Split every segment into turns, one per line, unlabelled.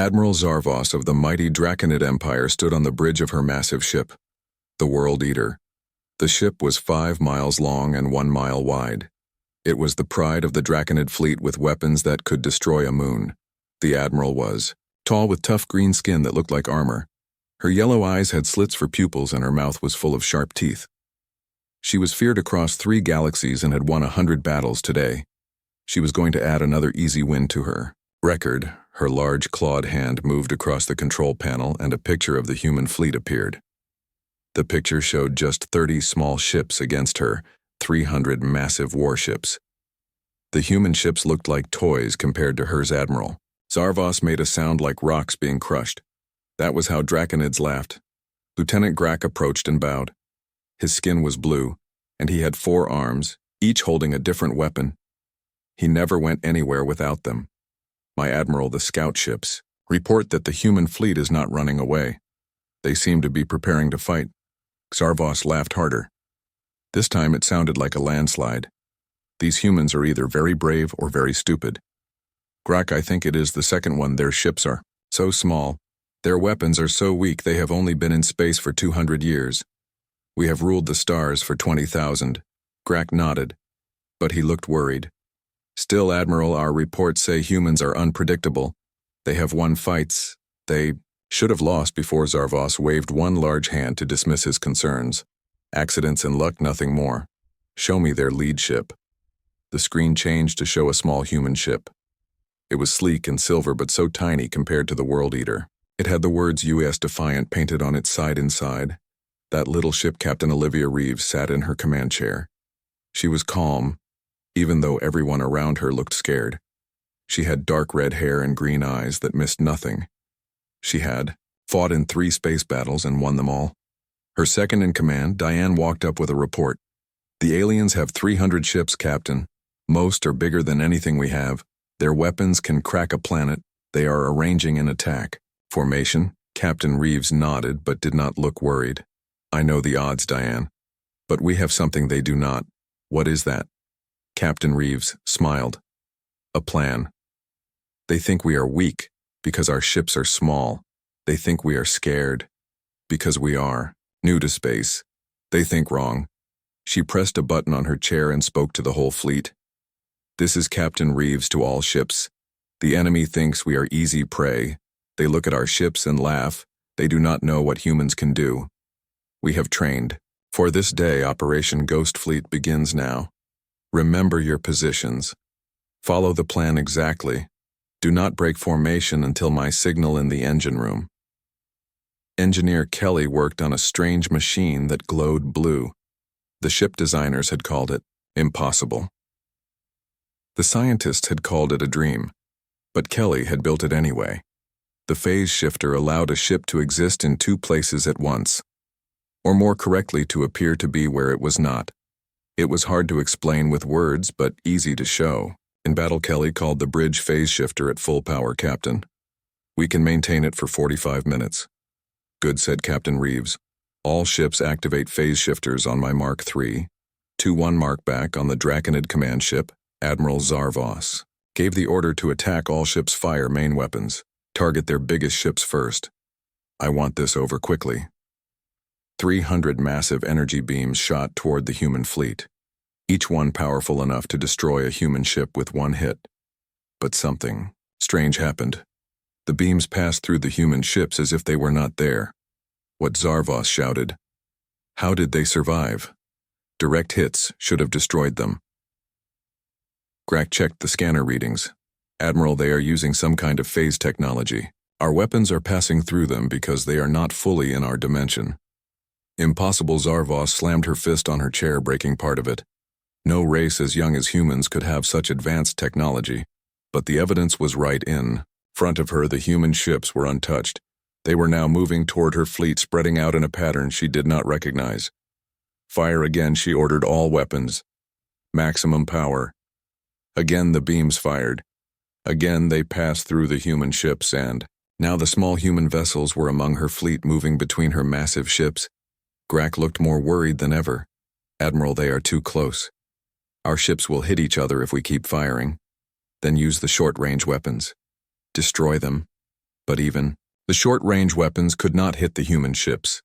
Admiral Zarvos of the mighty Draconid Empire stood on the bridge of her massive ship, the World Eater. The ship was 5 miles long and 1 mile wide. It was the pride of the Draconid fleet with weapons that could destroy a moon. The Admiral was tall with tough green skin that looked like armor. Her yellow eyes had slits for pupils and her mouth was full of sharp teeth. She was feared across 3 galaxies and had won 100 battles today. She was going to add another easy win to her record. Her large clawed hand moved across the control panel and a picture of the human fleet appeared. The picture showed just 30 small ships against her 300 massive warships. The human ships looked like toys compared to hers. Admiral Zarvos made a sound like rocks being crushed. That was how Draconids laughed. Lieutenant Grak approached and bowed. His skin was blue, and he had 4 arms, each holding a different weapon. He never went anywhere without them. My Admiral, the scout ships report that the human fleet is not running away. They seem to be preparing to fight. Zarvos laughed harder. This time it sounded like a landslide. These humans are either very brave or very stupid. Grak, I think it is the second one. Their ships are so small. Their weapons are so weak they have only been in space for 200 years. We have ruled the stars for 20,000. Grak nodded, but he looked worried. Still, Admiral, our reports say humans are unpredictable. They have won fights. They should have lost before. Zarvos waved one large hand to dismiss his concerns. Accidents and luck, nothing more. Show me their lead ship. The screen changed to show a small human ship. It was sleek and silver but so tiny compared to the World Eater. It had the words U.S. Defiant painted on its side inside. That little ship, Captain Olivia Reeves, sat in her command chair. She was calm, even though everyone around her looked scared. She had dark red hair and green eyes that missed nothing. She had fought in 3 space battles and won them all. Her second in command, Diane, walked up with a report. The aliens have 300 ships, Captain. Most are bigger than anything we have. Their weapons can crack a planet. They are arranging an attack. Formation? Captain Reeves nodded but did not look worried. I know the odds, Diane. But we have something they do not. What is that? Captain Reeves smiled. A plan. They think we are weak because our ships are small. They think we are scared because we are new to space. They think wrong. She pressed a button on her chair and spoke to the whole fleet. This is Captain Reeves to all ships. The enemy thinks we are easy prey. They look at our ships and laugh. They do not know what humans can do. We have trained. For this day, Operation Ghost Fleet begins now. Remember your positions. Follow the plan exactly. Do not break formation until my signal in the engine room. Engineer Kelly worked on a strange machine that glowed blue. The ship designers had called it impossible. The scientists had called it a dream, but Kelly had built it anyway. The phase shifter allowed a ship to exist in 2 places at once, or more correctly, to appear to be where it was not. It was hard to explain with words, but easy to show. In battle, Kelly called the bridge phase shifter at full power, Captain. We can maintain it for 45 minutes. Good, said Captain Reeves. All ships activate phase shifters on my Mark III. 2-1 mark back on the Draconid command ship. Admiral Zarvos gave the order to attack. All ships fire main weapons. Target their biggest ships first. I want this over quickly. 300 massive energy beams shot toward the human fleet, each one powerful enough to destroy a human ship with 1 hit. But something strange happened. The beams passed through the human ships as if they were not there. What Zarvos shouted. How did they survive? Direct hits should have destroyed them. Grak checked the scanner readings. Admiral, they are using some kind of phase technology. Our weapons are passing through them because they are not fully in our dimension. Impossible. Zarvos slammed her fist on her chair, breaking part of it. No race as young as humans could have such advanced technology, but the evidence was right in front of her. The human ships were untouched. They were now moving toward her fleet, spreading out in a pattern she did not recognize. Fire again, she ordered. All weapons. Maximum power. Again the beams fired. Again they passed through the human ships, and now the small human vessels were among her fleet, moving between her massive ships. Grak looked more worried than ever. Admiral, they are too close. Our ships will hit each other if we keep firing. Then use the short-range weapons. Destroy them. But even the short-range weapons could not hit the human ships.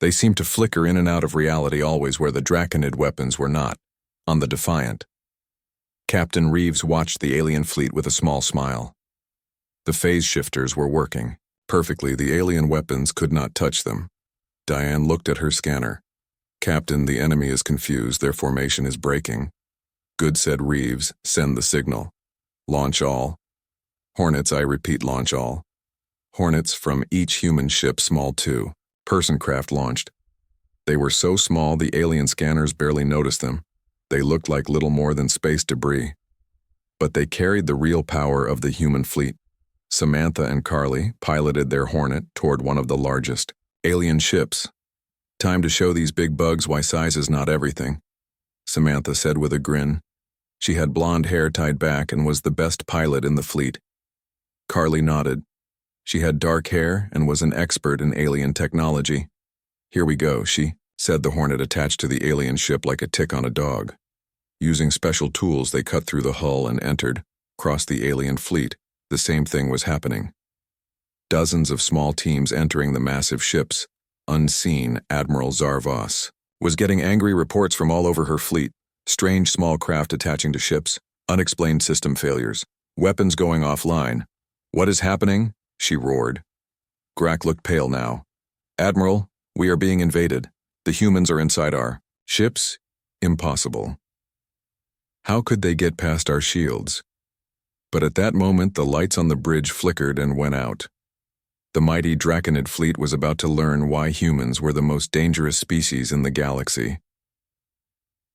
They seemed to flicker in and out of reality, always where the Draconid weapons were not, on the Defiant. Captain Reeves watched the alien fleet with a small smile. The phase shifters were working perfectly. The alien weapons could not touch them. Diane looked at her scanner. "Captain, the enemy is confused. Their formation is breaking." "Good," said Reeves. "Send the signal." "Launch all." "Hornets, I repeat, launch all." Hornets from each human ship, small too. Person craft launched. They were so small the alien scanners barely noticed them. They looked like little more than space debris. But they carried the real power of the human fleet. Samantha and Carly piloted their Hornet toward one of the largest alien ships. "Time to show these big bugs why size is not everything," Samantha said with a grin. She had blonde hair tied back and was the best pilot in the fleet. Carly nodded. She had dark hair and was an expert in alien technology. "Here we go," she said, the Hornet attached to the alien ship like a tick on a dog. Using special tools, they cut through the hull and entered, crossed the alien fleet. The same thing was happening. Dozens of small teams entering the massive ships. Unseen, Admiral Zarvos was getting angry reports from all over her fleet. Strange small craft attaching to ships, unexplained system failures, weapons going offline. "What is happening?" she roared. Grack looked pale now. "Admiral, we are being invaded. The humans are inside our ships? Impossible. How could they get past our shields?" But at that moment, the lights on the bridge flickered and went out. The mighty Draconid fleet was about to learn why humans were the most dangerous species in the galaxy.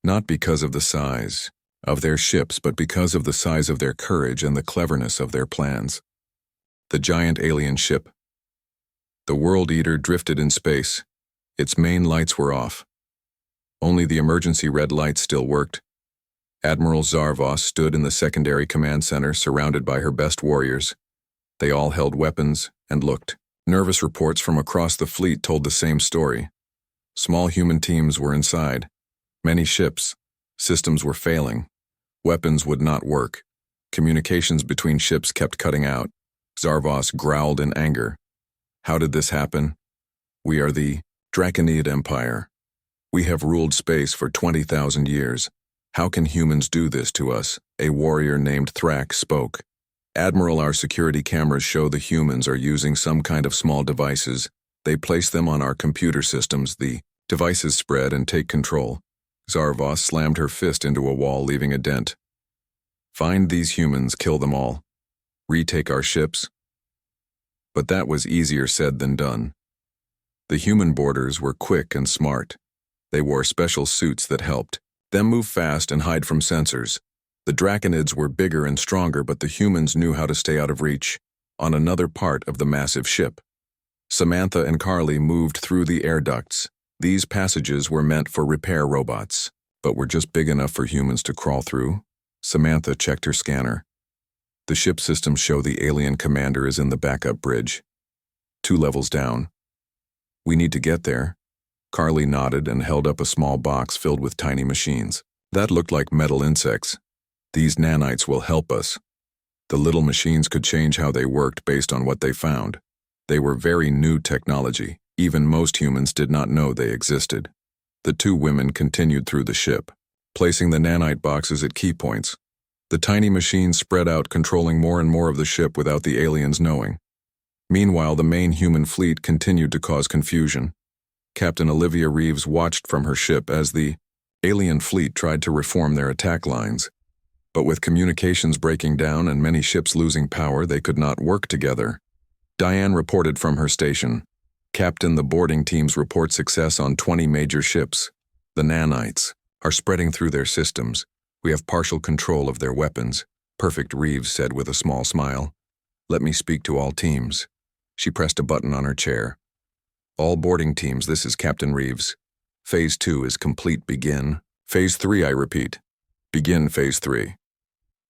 Not because of the size of their ships, but because of the size of their courage and the cleverness of their plans. The giant alien ship. The World Eater drifted in space. Its main lights were off. Only the emergency red lights still worked. Admiral Zarvos stood in the secondary command center, surrounded by her best warriors. They all held weapons and looked. Nervous reports from across the fleet told the same story. Small human teams were inside. Many ships. Systems were failing. Weapons would not work. Communications between ships kept cutting out. Zarvos growled in anger. "How did this happen? We are the Draconid Empire. We have ruled space for 20,000 years. How can humans do this to us?" A warrior named Thrak spoke. "Admiral, our security cameras show the humans are using some kind of small devices. They place them on our computer systems. The devices spread and take control." Zarvos slammed her fist into a wall, leaving a dent. "Find these humans, kill them all. Retake our ships." But that was easier said than done. The human boarders were quick and smart. They wore special suits that helped them move fast and hide from sensors. The Draconids were bigger and stronger, but the humans knew how to stay out of reach. On another part of the massive ship, Samantha and Carly moved through the air ducts. These passages were meant for repair robots, but were just big enough for humans to crawl through. Samantha checked her scanner. The ship systems show the alien commander is in the backup bridge, 2 levels down. "We need to get there." Carly nodded and held up a small box filled with tiny machines. That looked like metal insects. "These nanites will help us." The little machines could change how they worked based on what they found. They were very new technology. Even most humans did not know they existed. The 2 women continued through the ship, placing the nanite boxes at key points. The tiny machines spread out, controlling more and more of the ship without the aliens knowing. Meanwhile, the main human fleet continued to cause confusion. Captain Olivia Reeves watched from her ship as the alien fleet tried to reform their attack lines. But with communications breaking down and many ships losing power, they could not work together. Diane reported from her station. "Captain, the boarding teams report success on 20 major ships. The nanites are spreading through their systems. We have partial control of their weapons." "Perfect," Reeves said with a small smile. "Let me speak to all teams." She pressed a button on her chair. "All boarding teams, this is Captain Reeves. Phase 2 is complete. Begin. Phase 3, I repeat. Begin Phase 3.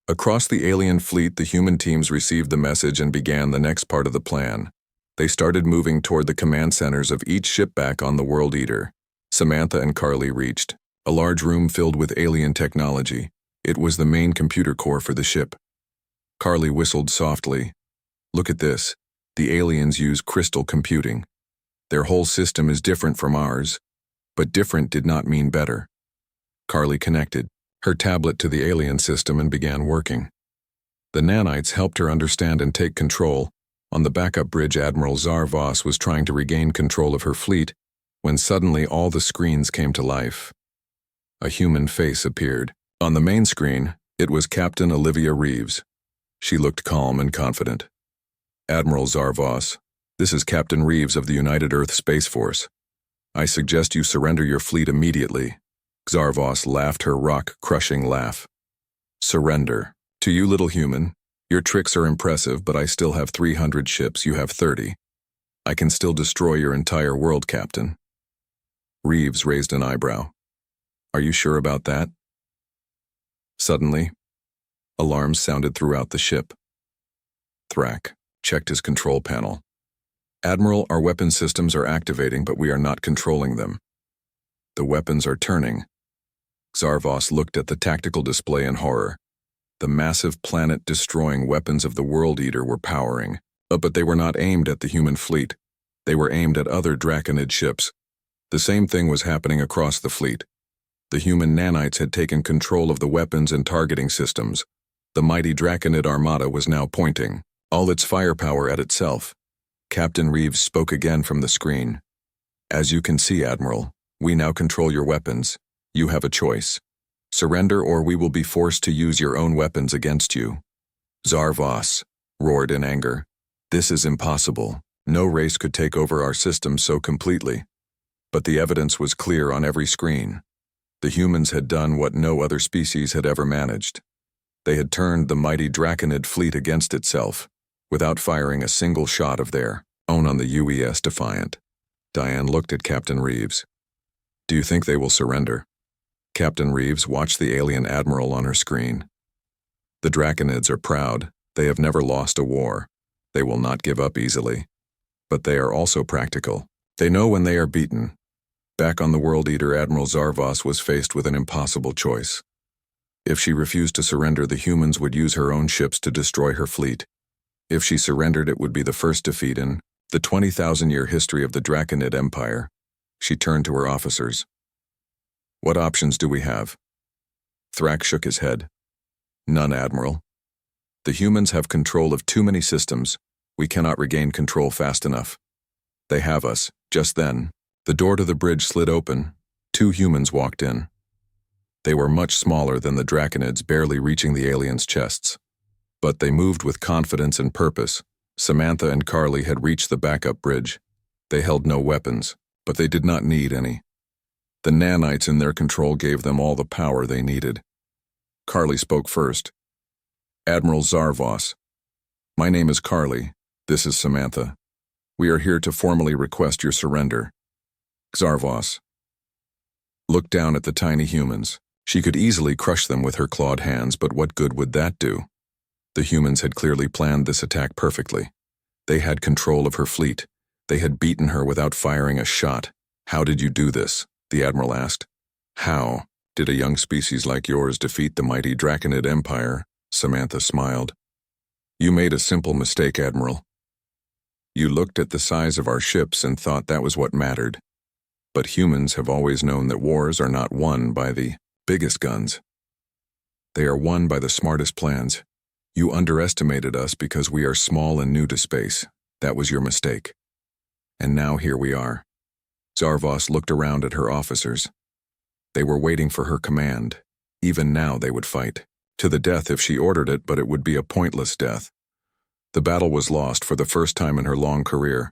Across the alien fleet, the human teams received the message and began the next part of the plan. They started moving toward the command centers of each ship back on the World Eater. Samantha and Carly reached a large room filled with alien technology. It was the main computer core for the ship. Carly whistled softly. "Look at this. The aliens use crystal computing. Their whole system is different from ours, but different did not mean better. Carly connected her tablet to the alien system and began working. The nanites helped her understand and take control. On the backup bridge, Admiral Zar-Vos was trying to regain control of her fleet when suddenly all the screens came to life. A human face appeared. On the main screen, it was Captain Olivia Reeves. She looked calm and confident. "Admiral Zar-Vos, this is Captain Reeves of the United Earth Space Force. I suggest you surrender your fleet immediately." Zar-Vos laughed her rock-crushing laugh. "Surrender. To you, little human. Your tricks are impressive, but I still have 300 ships, you have 30. I can still destroy your entire world, Captain." Reeves raised an eyebrow. "Are you sure about that?" Suddenly, alarms sounded throughout the ship. Thrak checked his control panel. "Admiral, our weapon systems are activating, but we are not controlling them. The weapons are turning." Zar-Vos looked at the tactical display in horror. The massive planet-destroying weapons of the World Eater were powering, but they were not aimed at the human fleet. They were aimed at other Draconid ships. The same thing was happening across the fleet. The human nanites had taken control of the weapons and targeting systems. The mighty Draconid armada was now pointing all its firepower at itself. Captain Reeves spoke again from the screen. "As you can see, Admiral, we now control your weapons. You have a choice. Surrender or we will be forced to use your own weapons against you." Zar-Vos roared in anger. "This is impossible. No race could take over our system so completely." But the evidence was clear on every screen. The humans had done what no other species had ever managed. They had turned the mighty Draconid fleet against itself, without firing a single shot of their own on the UES Defiant. Diane looked at Captain Reeves. "Do you think they will surrender?" Captain Reeves watched the alien admiral on her screen. "The Draconids are proud. They have never lost a war. They will not give up easily. But they are also practical. They know when they are beaten." Back on the World Eater, Admiral Zar-Vos was faced with an impossible choice. If she refused to surrender, the humans would use her own ships to destroy her fleet. If she surrendered, it would be the first defeat in the 20,000-year history of the Draconid Empire. She turned to her officers. "What options do we have?" Thrak shook his head. "None, Admiral. The humans have control of too many systems. We cannot regain control fast enough. They have us." Just then, the door to the bridge slid open. 2 humans walked in. They were much smaller than the Draconids, barely reaching the aliens' chests. But they moved with confidence and purpose. Samantha and Carly had reached the backup bridge. They held no weapons, but they did not need any. The nanites in their control gave them all the power they needed. Carly spoke first. "Admiral Zar-Vos, my name is Carly. This is Samantha. We are here to formally request your surrender." Zar-Vos looked down at the tiny humans. She could easily crush them with her clawed hands, but what good would that do? The humans had clearly planned this attack perfectly. They had control of her fleet. They had beaten her without firing a shot. "How did you do this?" the Admiral asked. "How did a young species like yours defeat the mighty Draconid Empire?" Samantha smiled. "You made a simple mistake, Admiral. You looked at the size of our ships and thought that was what mattered. But humans have always known that wars are not won by the biggest guns. They are won by the smartest plans. You underestimated us because we are small and new to space. That was your mistake. And now here we are." Zar-Vos looked around at her officers. They were waiting for her command. Even now they would fight. To the death if she ordered it, but it would be a pointless death. The battle was lost for the first time in her long career.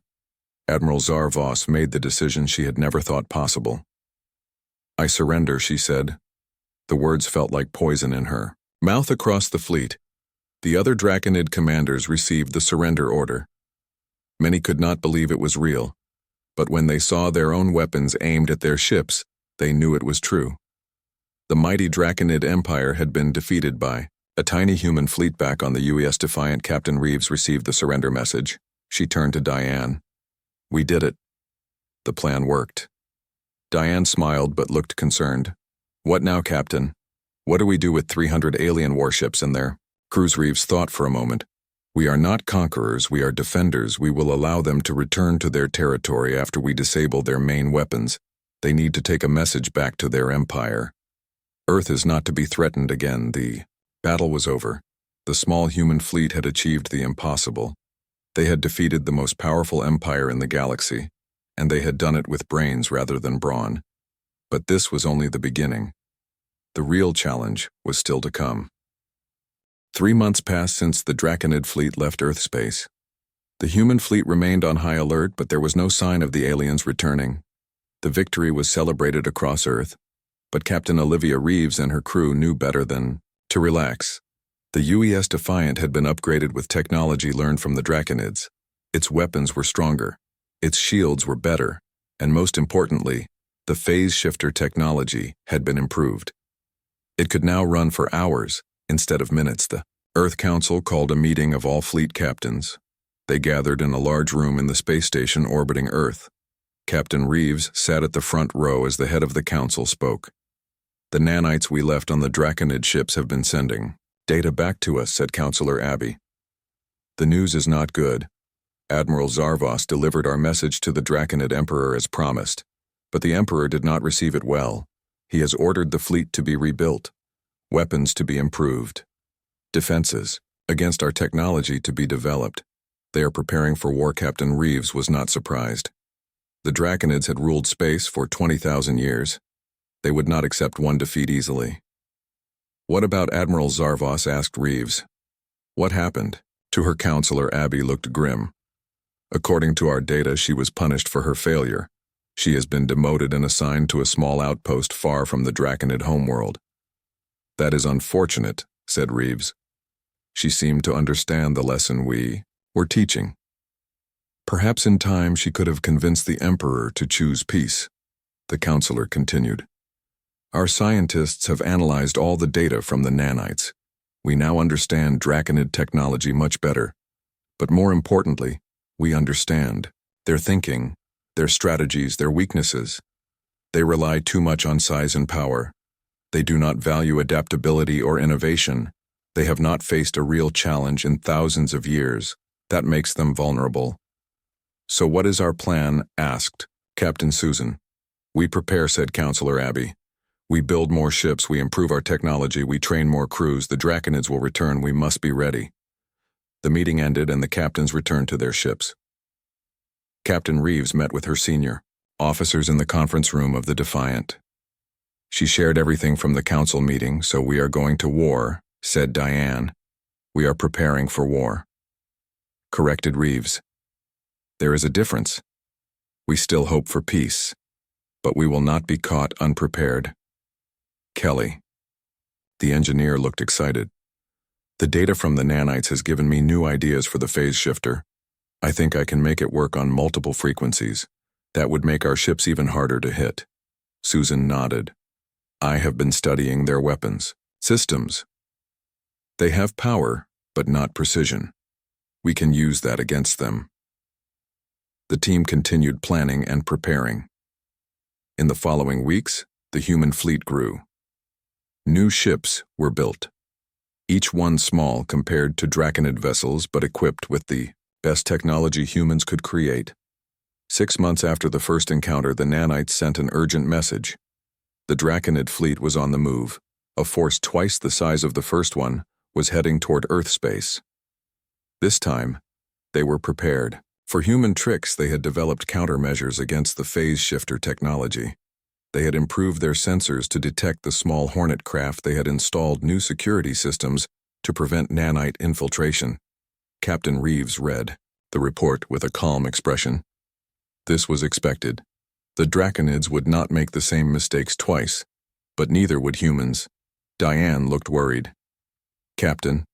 Admiral Zar-Vos made the decision she had never thought possible. "I surrender," she said. The words felt like poison in her mouth. Across the fleet, the other Draconid commanders received the surrender order. Many could not believe it was real, but when they saw their own weapons aimed at their ships, they knew it was true. The mighty Draconid Empire had been defeated by a tiny human fleet. Back on the UES Defiant, Captain Reeves received the surrender message. She turned to Diane. "We did it. The plan worked." Diane smiled but looked concerned. "What now, Captain? What do we do with 300 alien warships in there?" Reeves thought for a moment. We are not conquerors, we are defenders. We will allow them to return to their territory after we disable their main weapons. They need to take a message back to their empire. Earth is not to be threatened again. The battle was over. The small human fleet had achieved the impossible. They had defeated the most powerful empire in the galaxy, and they had done it with brains rather than brawn. But this was only the beginning. The real challenge was still to come. 3 months passed since the Draconid fleet left Earth space. The human fleet remained on high alert, but there was no sign of the aliens returning. The victory was celebrated across Earth, but Captain Olivia Reeves and her crew knew better than to relax. The UES Defiant had been upgraded with technology learned from the Draconids. Its weapons were stronger, its shields were better, and most importantly, the phase shifter technology had been improved. It could now run for hours instead of minutes. The Earth Council called a meeting of all fleet captains. They gathered in a large room in the space station orbiting Earth. Captain Reeves sat at the front row as the head of the council spoke. The nanites we left on the Draconid ships have been sending data back to us, said Counselor Abby. The news is not good. Admiral Zarvos delivered our message to the Draconid Emperor as promised, but the Emperor did not receive it well. He has ordered the fleet to be rebuilt, weapons to be improved, defenses against our technology to be developed. They are preparing for war. Captain Reeves was not surprised. The Draconids had ruled space for 20,000 years. They would not accept one defeat easily. What about Admiral Zarvos? Asked Reeves. What happened? To her counselor, Abby looked grim. According to our data, she was punished for her failure. She has been demoted and assigned to a small outpost far from the Draconid homeworld. That is unfortunate, said Reeves. She seemed to understand the lesson we were teaching. Perhaps in time she could have convinced the Emperor to choose peace. The counselor continued. Our scientists have analyzed all the data from the nanites. We now understand Draconid technology much better. But more importantly, we understand their thinking, their strategies, their weaknesses. They rely too much on size and power. They do not value adaptability or innovation. They have not faced a real challenge in thousands of years. That makes them vulnerable. So what is our plan? Asked Captain Susan. We prepare, said Counselor Abby. We build more ships, we improve our technology, we train more crews. The Draconids will return, we must be ready. The meeting ended and the captains returned to their ships. Captain Reeves met with her senior officers in the conference room of the Defiant. She shared everything from the council meeting. So we are going to war, said Diane. We are preparing for war. Corrected Reeves. There is a difference. We still hope for peace, but we will not be caught unprepared. Kelly. The engineer looked excited. The data from the nanites has given me new ideas for the phase shifter. I think I can make it work on multiple frequencies. That would make our ships even harder to hit. Susan nodded. I have been studying their weapons systems. They have power, but not precision. We can use that against them. The team continued planning and preparing. In the following weeks, the human fleet grew. New ships were built, each one small compared to Draconid vessels but equipped with the best technology humans could create. 6 months after the first encounter, the nanites sent an urgent message. The Draconid fleet was on the move. A force twice the size of the first one was heading toward Earth space. This time, they were prepared. For human tricks, they had developed countermeasures against the phase shifter technology. They had improved their sensors to detect the small Hornet craft. They had installed new security systems to prevent nanite infiltration. Captain Reeves read the report with a calm expression. This was expected. The Draconids would not make the same mistakes twice, but neither would humans. Diane looked worried. Captain,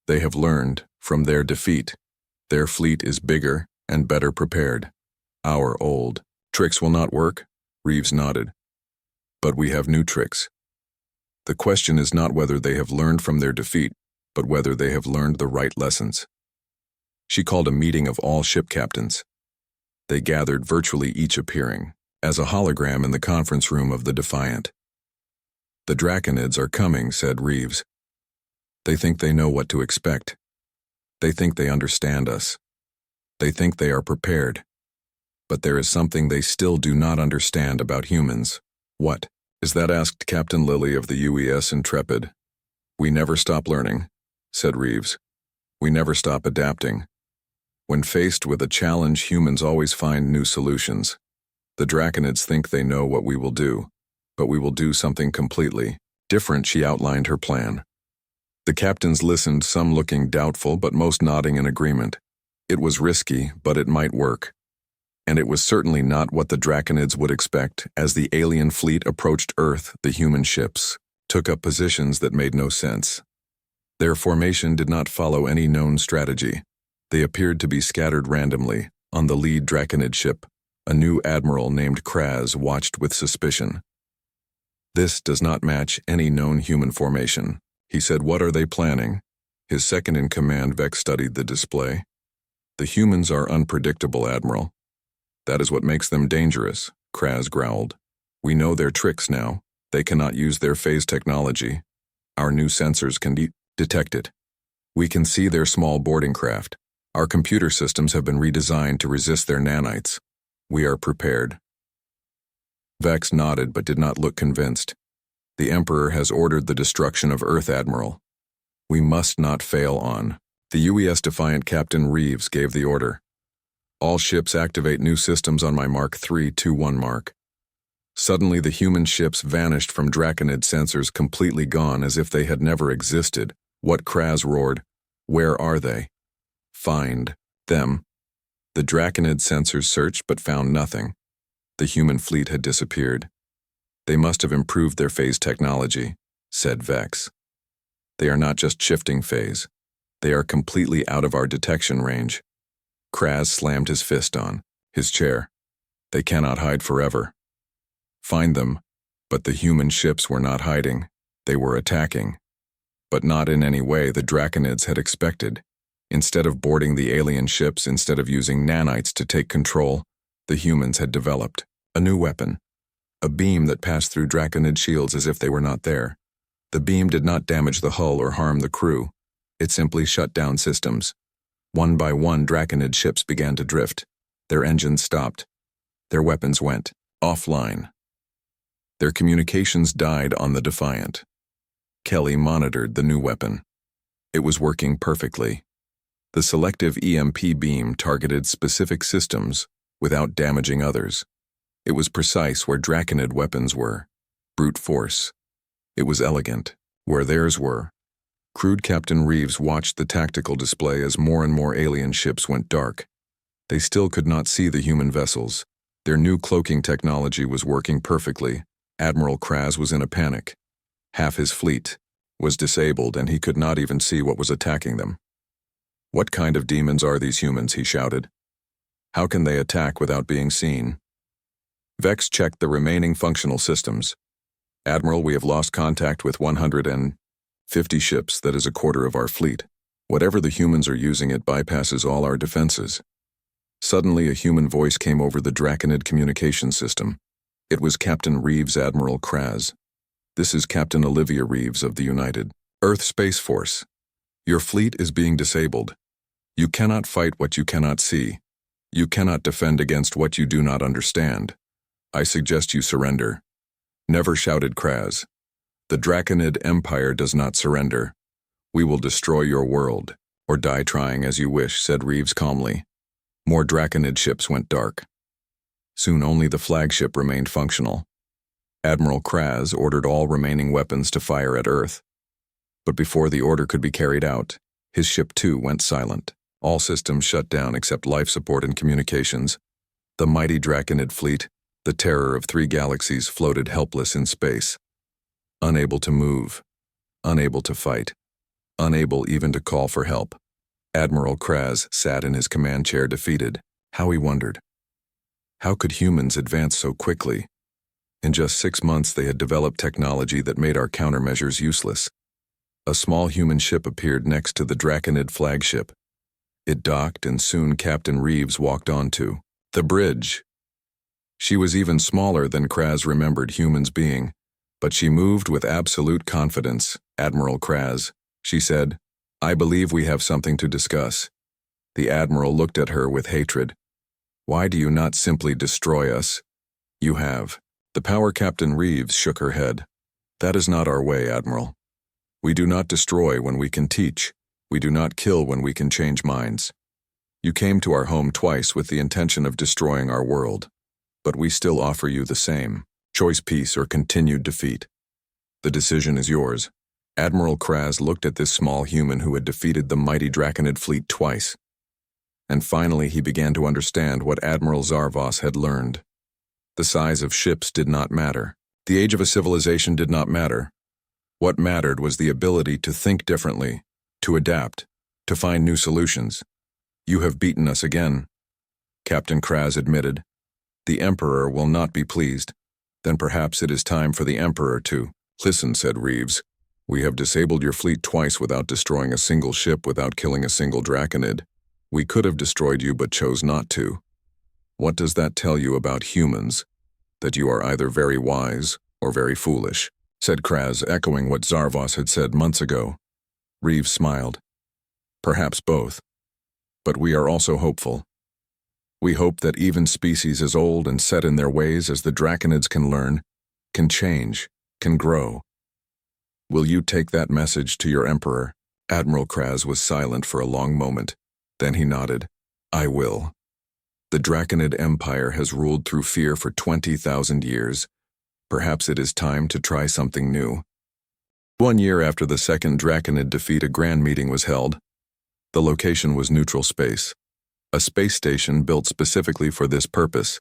they have learned from their defeat. Their fleet is bigger and better prepared. Our old tricks will not work, Reeves nodded. But we have new tricks. The question is not whether they have learned from their defeat, but whether they have learned the right lessons. She called a meeting of all ship captains. They gathered, virtually each appearing as a hologram in the conference room of the Defiant. The Draconids are coming, said Reeves. They think they know what to expect. They think they understand us. They think they are prepared. But there is something they still do not understand about humans. What is that? Asked Captain Lilly of the UES Intrepid. We never stop learning, said Reeves. We never stop adapting. When faced with a challenge, humans always find new solutions. The Draconids think they know what we will do, but we will do something completely different. She outlined her plan. The captains listened, some looking doubtful but most nodding in agreement. It was risky, but it might work. And it was certainly not what the Draconids would expect. As the alien fleet approached Earth, the human ships took up positions that made no sense. Their formation did not follow any known strategy. They appeared to be scattered randomly. On the lead Draconid ship, a new admiral named Kraz watched with suspicion. This does not match any known human formation, he said. What are they planning? His second-in-command Vex studied the display. The humans are unpredictable, Admiral. That is what makes them dangerous, Kraz growled. We know their tricks now. They cannot use their phase technology. Our new sensors can detect it. We can see their small boarding craft. Our computer systems have been redesigned to resist their nanites. We are prepared. Vex nodded but did not look convinced. The Emperor has ordered the destruction of Earth, Admiral. We must not fail on. The UES Defiant Captain Reeves gave the order. All ships activate new systems on my Mark 321 mark. Suddenly the human ships vanished from Draconid sensors, completely gone, as if they had never existed. What? Kraz roared. Where are they? Find them. The Draconid sensors searched but found nothing. The human fleet had disappeared. They must have improved their phase technology, said Vex. They are not just shifting phase. They are completely out of our detection range. Kraz slammed his fist on his chair. They cannot hide forever. Find them. But the human ships were not hiding. They were attacking. But not in any way the Draconids had expected. Instead of boarding the alien ships, instead of using nanites to take control, the humans had developed a new weapon. A beam that passed through Draconid shields as if they were not there. The beam did not damage the hull or harm the crew. It simply shut down systems. One by one, Draconid ships began to drift. Their engines stopped. Their weapons went offline. Their communications died on the Defiant. Kelly monitored the new weapon. It was working perfectly. The selective EMP beam targeted specific systems without damaging others. It was precise where Draconid weapons were. Brute force. It was elegant where theirs were. Crude Captain Reeves watched the tactical display as more and more alien ships went dark. They still could not see the human vessels. Their new cloaking technology was working perfectly. Admiral Kraz was in a panic. Half his fleet was disabled and he could not even see what was attacking them. What kind of demons are these humans? He shouted. How can they attack without being seen? Vex checked the remaining functional systems. Admiral, we have lost contact with 150 ships. That is a quarter of our fleet. Whatever the humans are using, it bypasses all our defenses. Suddenly a human voice came over the Draconid communication system. It was Captain Reeves. Admiral Kraz. This is Captain Olivia Reeves of the United Earth Space Force. Your fleet is being disabled. You cannot fight what you cannot see. You cannot defend against what you do not understand. I suggest you surrender. Never, shouted Kraz. The Draconid Empire does not surrender. We will destroy your world, or die trying, as you wish, said Reeves calmly. More Draconid ships went dark. Soon only the flagship remained functional. Admiral Kraz ordered all remaining weapons to fire at Earth. But before the order could be carried out, his ship too went silent. All systems shut down except life support and communications. The mighty Draconid fleet, the terror of 3 galaxies, floated helpless in space. Unable to move, unable to fight, unable even to call for help. Admiral Kraz sat in his command chair, defeated. How, he wondered. How could humans advance so quickly? In just 6 months they had developed technology that made our countermeasures useless. A small human ship appeared next to the Draconid flagship. It docked and soon Captain Reeves walked onto the bridge. She was even smaller than Kraz remembered humans being, but she moved with absolute confidence. Admiral Kraz, she said, I believe we have something to discuss. The Admiral looked at her with hatred. Why do you not simply destroy us? You have. The Power Captain Reeves shook her head. That is not our way, Admiral. We do not destroy when we can teach. We do not kill when we can change minds. You came to our home twice with the intention of destroying our world. But we still offer you the same. Choice peace or continued defeat. The decision is yours. Admiral Kraz looked at this small human who had defeated the mighty Draconid fleet twice. And finally he began to understand what Admiral Zarvos had learned. The size of ships did not matter. The age of a civilization did not matter. What mattered was the ability to think differently, to adapt, to find new solutions. You have beaten us again, Captain Kraz admitted. The Emperor will not be pleased. Then perhaps it is time for the Emperor to... Listen, said Reeves. We have disabled your fleet twice without destroying a single ship, without killing a single Draconid. We could have destroyed you but chose not to. What does that tell you about humans? That you are either very wise or very foolish, said Kraz, echoing what Zarvos had said months ago. Reeves smiled. Perhaps both. But we are also hopeful. We hope that even species as old and set in their ways as the Draconids can learn, can change, can grow. Will you take that message to your Emperor? Admiral Kraz was silent for a long moment. Then he nodded. I will. The Draconid Empire has ruled through fear for 20,000 years. Perhaps it is time to try something new. 1 year after the second Draconid defeat, a grand meeting was held. The location was neutral space, a space station built specifically for this purpose.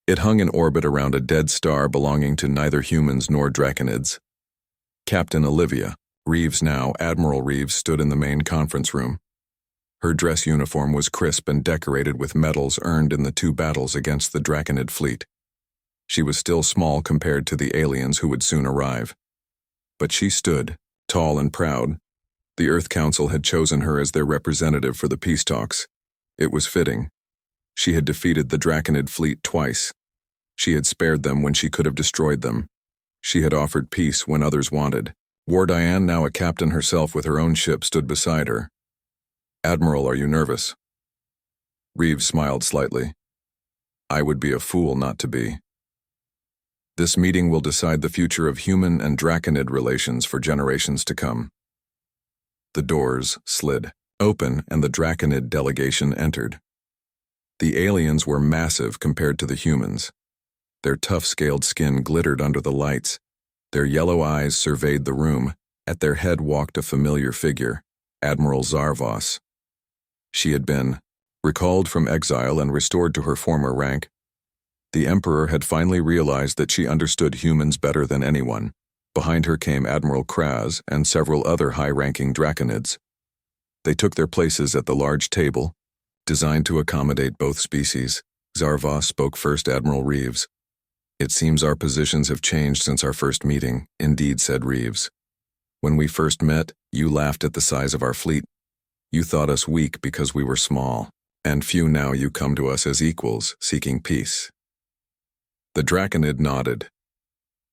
It hung in orbit around a dead star belonging to neither humans nor Draconids. Captain Olivia, Reeves now Admiral Reeves, stood in the main conference room. Her dress uniform was crisp and decorated with medals earned in the 2 battles against the Draconid fleet. She was still small compared to the aliens who would soon arrive. But she stood, tall and proud. The Earth Council had chosen her as their representative for the peace talks. It was fitting. She had defeated the Draconid fleet twice. She had spared them when she could have destroyed them. She had offered peace when others wanted. War Diane, now a captain herself with her own ship, stood beside her. Admiral, are you nervous? Reeves smiled slightly. I would be a fool not to be. This meeting will decide the future of human and Draconid relations for generations to come. The doors slid open and the Draconid delegation entered. The aliens were massive compared to the humans. Their tough scaled skin glittered under the lights. Their yellow eyes surveyed the room. At their head walked a familiar figure, Admiral Zarvos. She had been recalled from exile and restored to her former rank. The Emperor had finally realized that she understood humans better than anyone. Behind her came Admiral Kraz and several other high-ranking Draconids. They took their places at the large table, designed to accommodate both species. Zarvos spoke first. Admiral Reeves. It seems our positions have changed since our first meeting. Indeed, said Reeves. When we first met, you laughed at the size of our fleet. You thought us weak because we were small, and few. Now you come to us as equals, seeking peace. The Draconid nodded.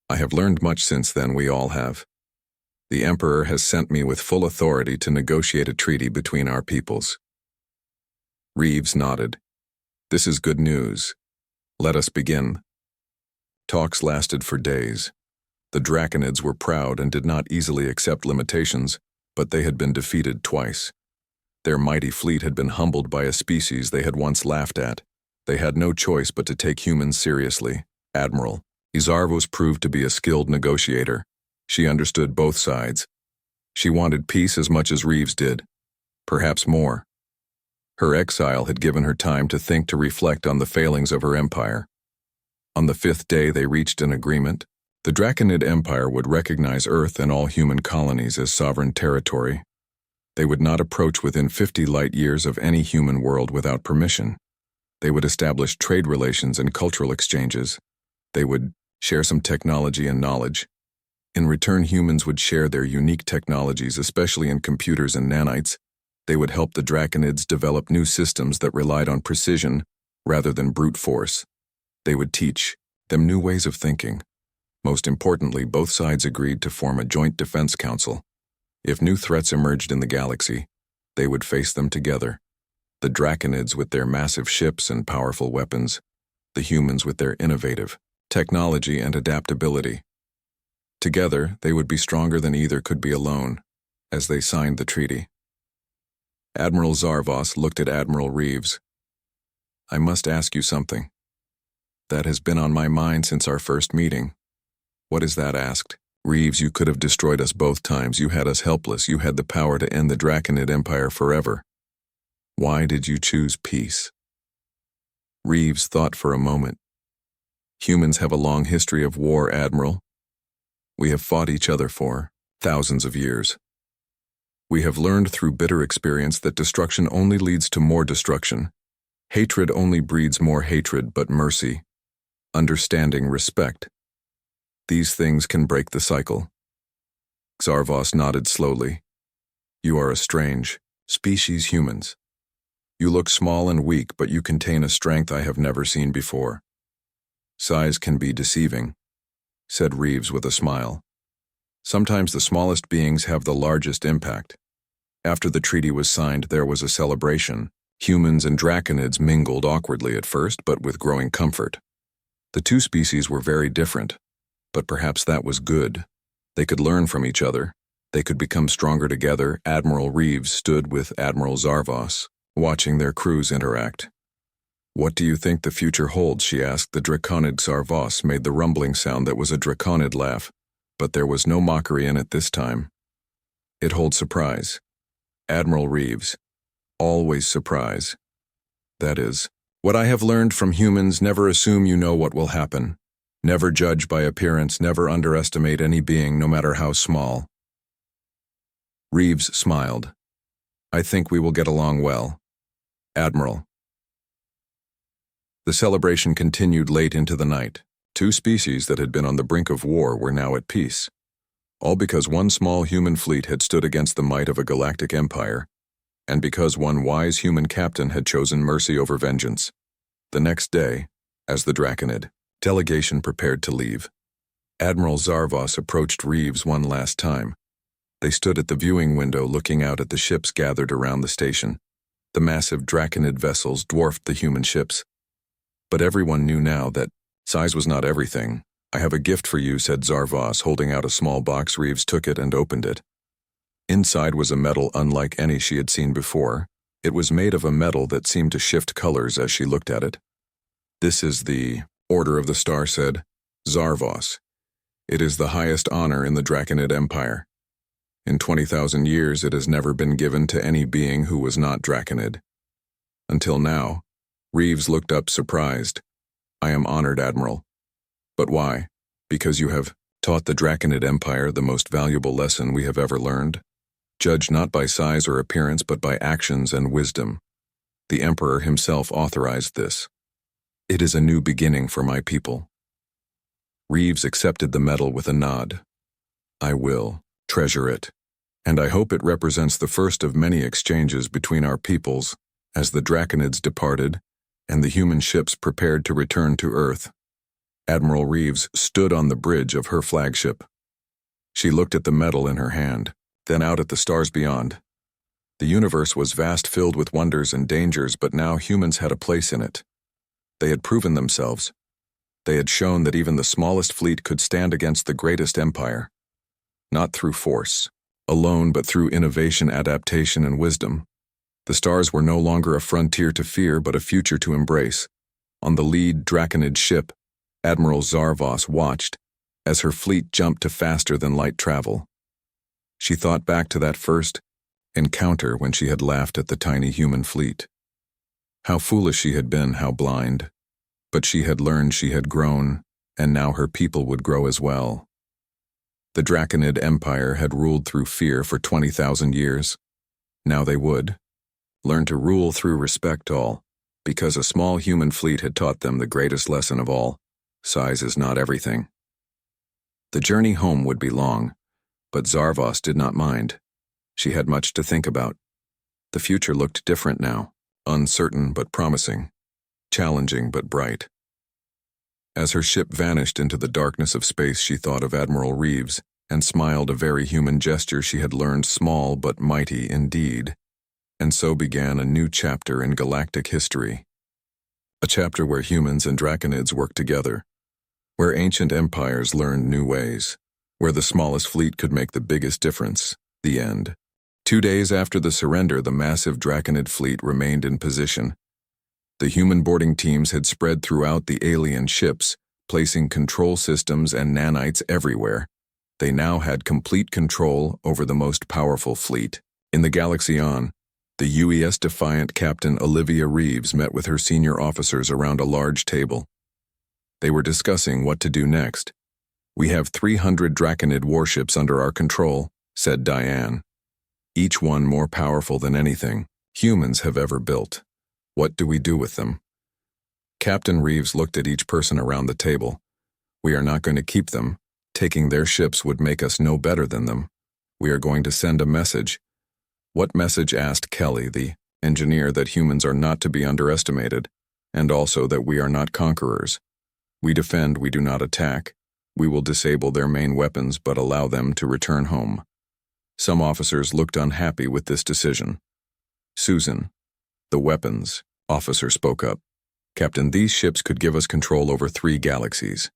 I have learned much since then, we all have. The Emperor has sent me with full authority to negotiate a treaty between our peoples. Reeves nodded. This is good news. Let us begin. Talks lasted for days. The Draconids were proud and did not easily accept limitations, but they had been defeated twice. Their mighty fleet had been humbled by a species they had once laughed at. They had no choice but to take humans seriously. Admiral Zarvos proved to be a skilled negotiator. She understood both sides. She wanted peace as much as Reeves did, perhaps more. Her exile had given her time to think, to reflect on the failings of her empire. On the 5th day they reached an agreement. The Draconid Empire would recognize Earth and all human colonies as sovereign territory. They would not approach within 50 light years of any human world without permission. They would establish trade relations and cultural exchanges. They would share some technology and knowledge. In return, humans would share their unique technologies, especially in computers and nanites. They would help the Draconids develop new systems that relied on precision rather than brute force. They would teach them new ways of thinking. Most importantly, both sides agreed to form a joint defense council. If new threats emerged in the galaxy, they would face them together. The Draconids with their massive ships and powerful weapons, the humans with their innovative technology and adaptability. Together, they would be stronger than either could be alone, as they signed the treaty. Admiral Zarvos looked at Admiral Reeves. "I must ask you something. That has been on my mind since our first meeting." "What is that?" asked Reeves. "You could have destroyed us both times. You had us helpless. You had the power to end the Draconid Empire forever. Why did you choose peace?" Reeves thought for a moment. "Humans have a long history of war, Admiral. We have fought each other for thousands of years. We have learned through bitter experience that destruction only leads to more destruction. Hatred only breeds more hatred, but mercy, understanding, respect, these things can break the cycle." Zarvos nodded slowly. "You are a strange species, humans. You look small and weak, but you contain a strength I have never seen before. Size can be deceiving," said Reeves with a smile. "Sometimes the smallest beings have the largest impact." After the treaty was signed, there was a celebration. Humans and Draconids mingled awkwardly at first, but with growing comfort. The two species were very different, but perhaps that was good. They could learn from each other. They could become stronger together. Admiral Reeves stood with Admiral Zarvos, watching their crews interact. "What do you think the future holds?" she asked. The Draconid Zarvos made the rumbling sound that was a Draconid laugh, but there was no mockery in it this time. "It holds surprise." Admiral Reeves, "Always surprise. That is, what I have learned from humans: never assume you know what will happen. Never judge by appearance, never underestimate any being, no matter how small." Reeves smiled. "I think we will get along well, Admiral." The celebration continued late into the night. Two species that had been on the brink of war were now at peace. All because one small human fleet had stood against the might of a galactic empire, and because one wise human captain had chosen mercy over vengeance. The next day, as the Draconid delegation prepared to leave, Admiral Zarvos approached Reeves one last time. They stood at the viewing window looking out at the ships gathered around the station. The massive Draconid vessels dwarfed the human ships. But everyone knew now that size was not everything. "I have a gift for you," said Zarvos, holding out a small box. Reeves took it and opened it. Inside was a metal unlike any she had seen before. It was made of a metal that seemed to shift colors as she looked at it. "This is the Order of the Star," said Zarvos. "It is the highest honor in the Draconid Empire. In 20,000 years it has never been given to any being who was not Draconid. Until now." Reeves looked up surprised. "I am honored, Admiral." "But why?" "Because you have taught the Draconid Empire the most valuable lesson we have ever learned. Judge not by size or appearance, but by actions and wisdom. The Emperor himself authorized this. It is a new beginning for my people." Reeves accepted the medal with a nod. "I will treasure it, and I hope it represents the first of many exchanges between our peoples as the Draconids departed and the human ships prepared to return to Earth." Admiral Reeves stood on the bridge of her flagship. She looked at the medal in her hand, then out at the stars beyond. The universe was vast, filled with wonders and dangers, but now humans had a place in it. They had proven themselves. They had shown that even the smallest fleet could stand against the greatest empire. Not through force alone, but through innovation, adaptation, and wisdom. The stars were no longer a frontier to fear, but a future to embrace. On the lead Draconid ship, Admiral Zarvos watched as her fleet jumped to faster-than-light travel. She thought back to that first encounter when she had laughed at the tiny human fleet. How foolish she had been, how blind. But she had learned, she had grown, and now her people would grow as well. The Draconid Empire had ruled through fear for 20,000 years. Now they would learn to rule through respect, all because a small human fleet had taught them the greatest lesson of all: size is not everything. The journey home would be long, but Zarvos did not mind. She had much to think about. The future looked different now, uncertain but promising, challenging but bright. As her ship vanished into the darkness of space, she thought of Admiral Reeves and smiled, a very human gesture she had learned, small but mighty indeed. And so began a new chapter in galactic history. A chapter where humans and draconids worked together, where ancient empires learned new ways, where the smallest fleet could make the biggest difference. The end. 2 days after the surrender, the massive draconid fleet remained in position. The human boarding teams had spread throughout the alien ships, placing control systems and nanites everywhere. They now had complete control over the most powerful fleet. In the galaxy on, the UES Defiant Captain Olivia Reeves met with her senior officers around a large table. They were discussing what to do next. "We have 300 draconid warships under our control," said Diane. "Each one more powerful than anything humans have ever built. What do we do with them?" Captain Reeves looked at each person around the table. "We are not going to keep them. Taking their ships would make us no better than them. We are going to send a message." "What message?" asked Kelly, the engineer. "That humans are not to be underestimated, and also that we are not conquerors. We defend, we do not attack. We will disable their main weapons but allow them to return home." Some officers looked unhappy with this decision. "Susan, the weapons," officer spoke up. "Captain, these ships could give us control over 3 galaxies.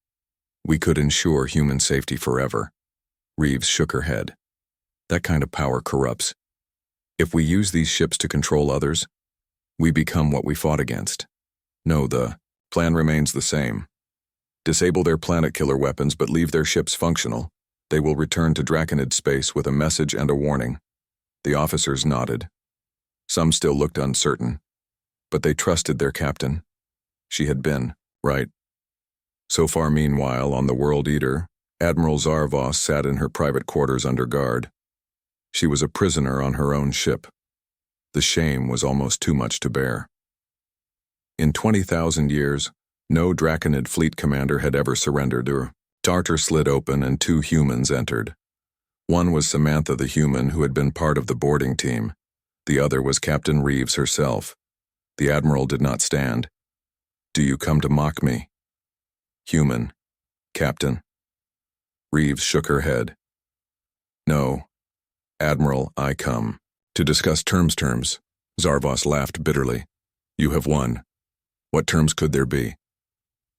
We could ensure human safety forever." Reeves shook her head. "That kind of power corrupts. If we use these ships to control others, we become what we fought against. No, the plan remains the same. Disable their planet killer weapons but leave their ships functional. They will return to Draconid space with a message and a warning." The officers nodded. Some still looked uncertain, but they trusted their captain. She had been right. So far, meanwhile, on the World Eater, Admiral Zarvos sat in her private quarters under guard. She was a prisoner on her own ship. The shame was almost too much to bear. In 20,000 years, no Draconid fleet commander had ever surrendered. The Tartar slid open and 2 humans entered. One was Samantha the human who had been part of the boarding team. The other was Captain Reeves herself. The Admiral did not stand. "Do you come to mock me?" "Human, Captain." Reeves shook her head. "No, Admiral, I come to discuss terms." Zarvos laughed bitterly. "You have won. What terms could there be?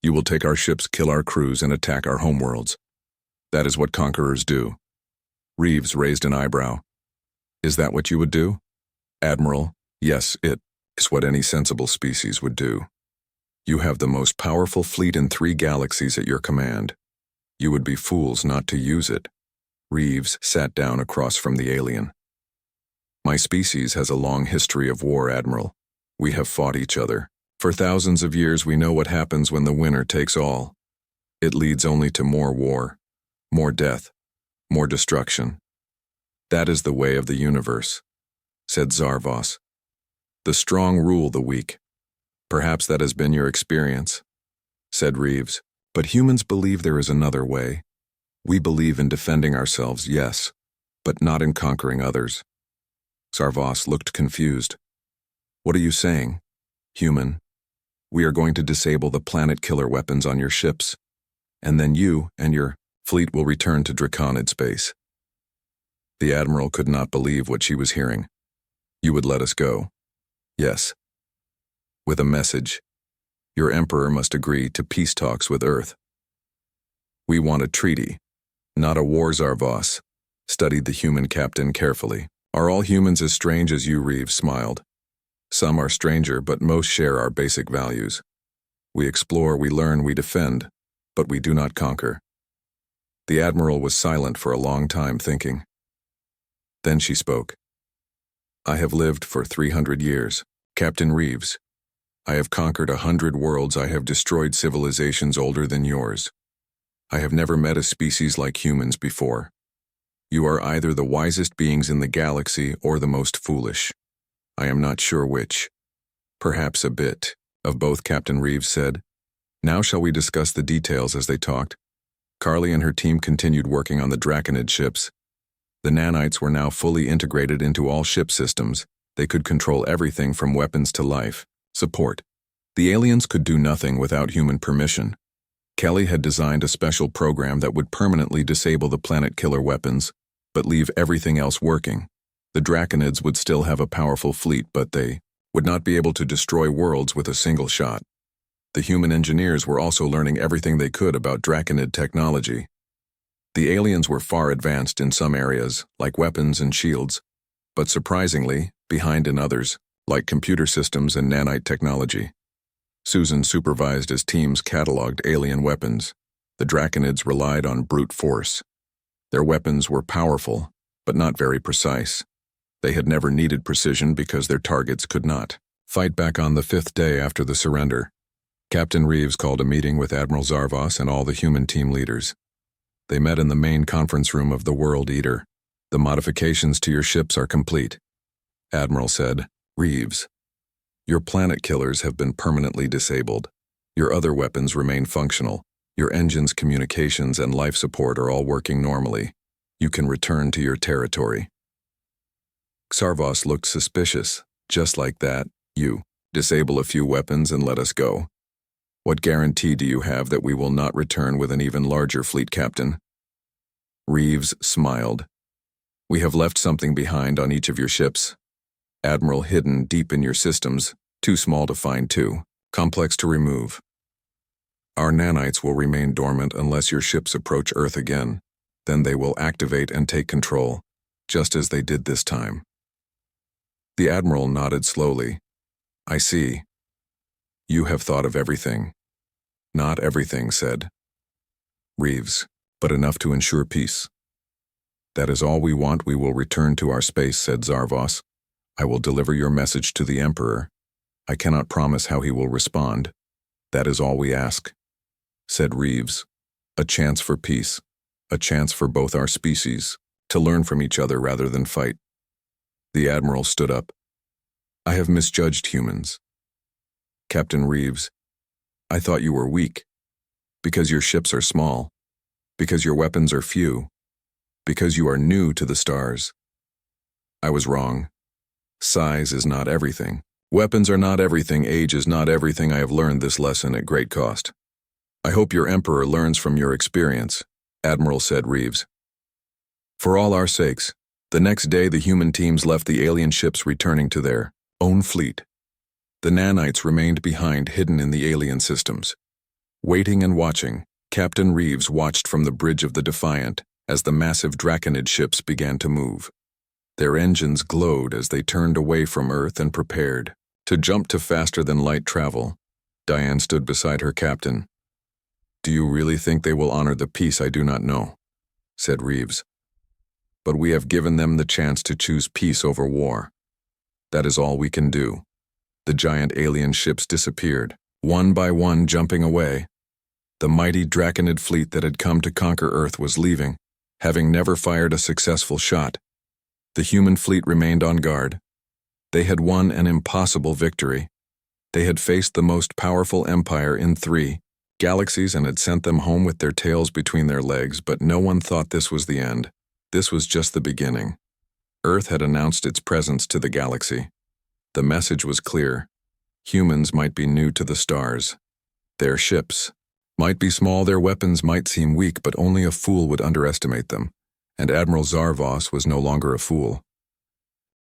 You will take our ships, kill our crews, and attack our homeworlds. That is what conquerors do." Reeves raised an eyebrow. "Is that what you would do?" "Admiral, yes, it is what any sensible species would do. You have the most powerful fleet in 3 galaxies at your command. You would be fools not to use it." Reeves sat down across from the alien. "My species has a long history of war, Admiral. We have fought each other. For thousands of years we know what happens when the winner takes all. It leads only to more war, more death, more destruction. That is the way of the universe," said Zarvos. "The strong rule the weak. Perhaps that has been your experience," said Reeves. "But humans believe there is another way. We believe in defending ourselves, yes, but not in conquering others." Zarvos looked confused. "What are you saying? Human, we are going to disable the planet killer weapons on your ships, and then you and your fleet will return to Draconid space." The Admiral could not believe what she was hearing. "You would let us go?" "Yes. With a message. Your Emperor must agree to peace talks with Earth." "We want a treaty, not a war." Zarvos studied the human captain carefully. "Are all humans as strange as you?" Reeves smiled. "Some are stranger, but most share our basic values. We explore, we learn, we defend, but we do not conquer." The Admiral was silent for a long time, thinking. Then she spoke. "I have lived for 300 years. Captain Reeves. I have conquered 100 worlds. I have destroyed civilizations older than yours. I have never met a species like humans before. You are either the wisest beings in the galaxy or the most foolish. I am not sure which. Perhaps a bit of both," Captain Reeves said. "Now shall we discuss the details?" As they talked, Carly and her team continued working on the Draconid ships. The nanites were now fully integrated into all ship systems. They could control everything from weapons to life support. The aliens could do nothing without human permission. Kelly had designed a special program that would permanently disable the planet-killer weapons, but leave everything else working. The Draconids would still have a powerful fleet, but they would not be able to destroy worlds with a single shot. The human engineers were also learning everything they could about Draconid technology. The aliens were far advanced in some areas, like weapons and shields, but surprisingly, behind in others, like computer systems and nanite technology. Susan supervised as teams cataloged alien weapons. The Draconids relied on brute force. Their weapons were powerful, but not very precise. They had never needed precision because their targets could not fight back. On the 5th day after the surrender, Captain Reeves called a meeting with Admiral Zarvos and all the human team leaders. They met in the main conference room of the World Eater. "The modifications to your ships are complete," Admiral said. "Reeves, your planet killers have been permanently disabled. Your other weapons remain functional. Your engines, communications, and life support are all working normally. You can return to your territory." Zarvos looked suspicious. "Just like that, you disable a few weapons and let us go? What guarantee do you have that we will not return with an even larger fleet, Captain?" Reeves smiled. "We have left something behind on each of your ships. Admiral, hidden deep in your systems, too small to find, too complex to remove. Our nanites will remain dormant unless your ships approach Earth again. Then they will activate and take control, just as they did this time." The Admiral nodded slowly. "I see. You have thought of everything." "Not everything," said Reeves, "but enough to ensure peace." "That is all we want. We will return to our space," said Zarvos. "I will deliver your message to the Emperor. I cannot promise how he will respond. That is all we ask," said Reeves. "A chance for peace. A chance for both our species to learn from each other rather than fight." The Admiral stood up. "I have misjudged humans. Captain Reeves, I thought you were weak. Because your ships are small. Because your weapons are few. Because you are new to the stars. I was wrong. Size is not everything. Weapons are not everything. Age is not everything. I have learned this lesson at great cost. I hope your Emperor learns from your experience," Admiral said Reeves. For all our sakes, the next day the human teams left the alien ships, returning to their own fleet. The nanites remained behind, hidden in the alien systems. Waiting and watching, Captain Reeves watched from the bridge of the Defiant as the massive Draconid ships began to move. Their engines glowed as they turned away from Earth and prepared to jump to faster-than-light travel. Diane stood beside her captain. "Do you really think they will honor the peace? I do not know," said Reeves. "But we have given them the chance to choose peace over war. That is all we can do." The giant alien ships disappeared, one by one, jumping away. The mighty Draconid fleet that had come to conquer Earth was leaving, having never fired a successful shot. The human fleet remained on guard. They had won an impossible victory. They had faced the most powerful empire in 3 galaxies and had sent them home with their tails between their legs, but no one thought this was the end. This was just the beginning. Earth had announced its presence to the galaxy. The message was clear. Humans might be new to the stars. Their ships might be small, their weapons might seem weak, but only a fool would underestimate them. And Admiral Zarvos was no longer a fool.